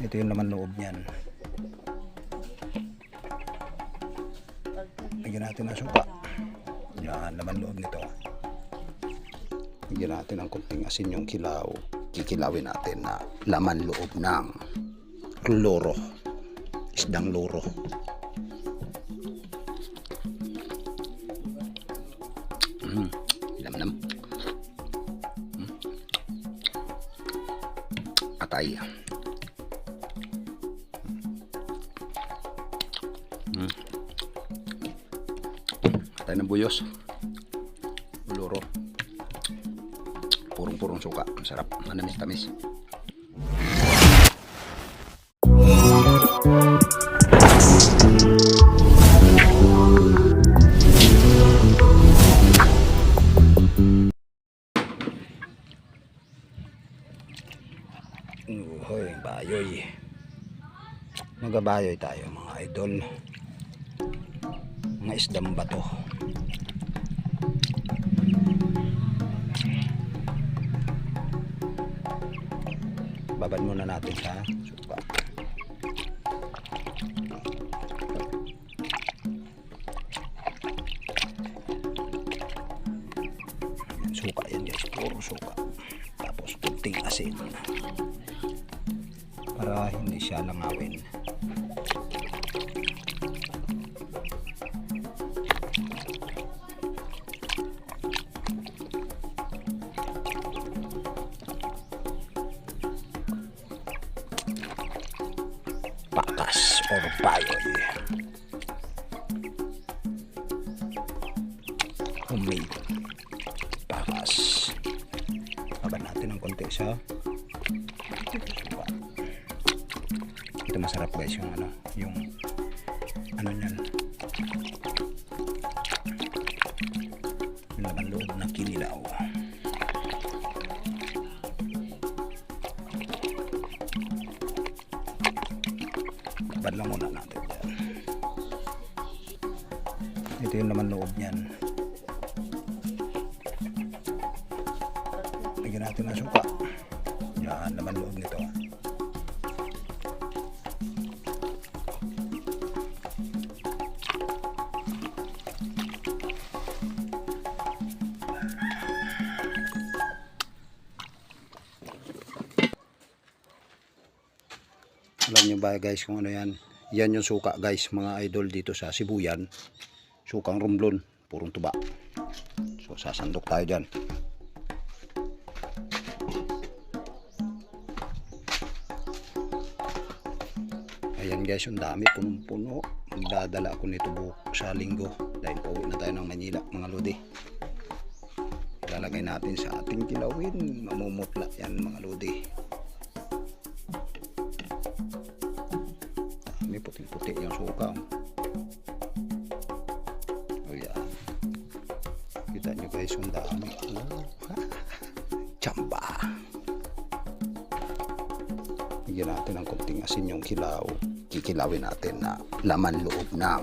Ito yung laman loob niyan. Lagyan natin ng suka. Yan, laman loob nito. Lagyan natin ng konting asin yung kilaw. Kikilawin natin na laman loob ng loro. Isdang loro. Lam-lam. Atay. Atay ng buyos. Loro. Purong-purong suka. Masarap. Manamis-tamis. Hoy, bayoy. Magabayoy tayo mga idol. Mga isdang bato. Babad muna natin sa suka. Suka yan guys, puro suka. Tapos kunting asin. Para hindi siya langawin. Pakas or bayoy. Homemade pakas. Babad natin ng konti sa suka. Ito masarap guys yung yung niyan. Yung laman loob na kinilaw. Babad lang muna natin dyan. Ito yung laman loob niyan. Lagyan natin ng suka. Yan, laman loob nito. Alam nyo ba guys kung ano yan? Yan yung suka guys mga idol dito sa Sibuyan. Sukang rumblon, purong tuba. So sasandok tayo dyan. Ayan guys, yung dami, punong-puno. Magdadala ako nito buhok sa linggo dahil pauwi na tayo ng Manila mga lodi. Ilalagay natin sa ating kilawin. Mamumutla yan mga lodi. May puting-puti yung suka. O yan. Kita nyo guys, yung dami. Tsamba. Bigyan natin ng konting asin yung kilaw. Kikilawin natin na laman loob ng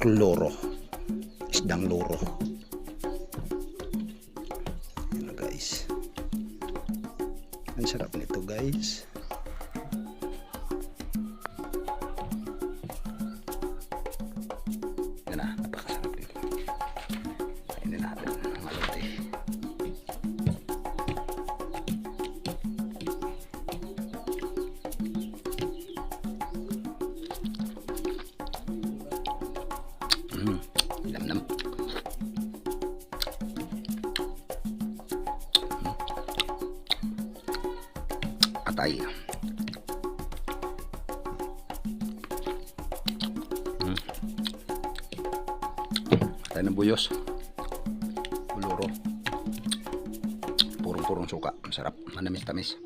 loro. Isdang loro. Yan na guys. Ang sarap nito guys. Yan na, napakasarap nito. Kainin natin ang alote. Lam-lam. Atay. Atay ng buyos. Loro. Purong-purong suka. Masarap. Manamis-tamis.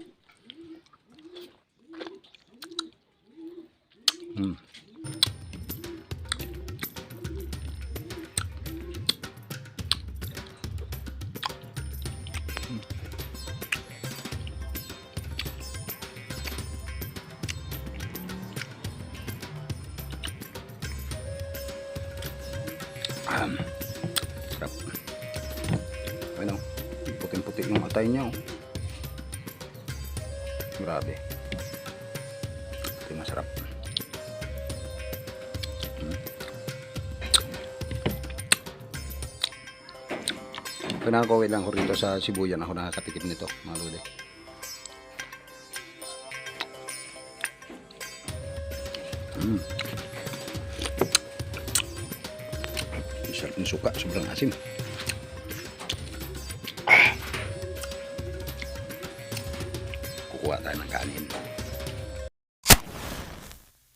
Sarap. Ano, puting-puti yung atay niya. Grabe. Ito yung masarap. Ito nakakawin lang ko rito sa Sibuyan. Ako nakakatikim nito, mga lodi. Sarap ng suka, sobrang asim. Kukuha tayo ng kanin.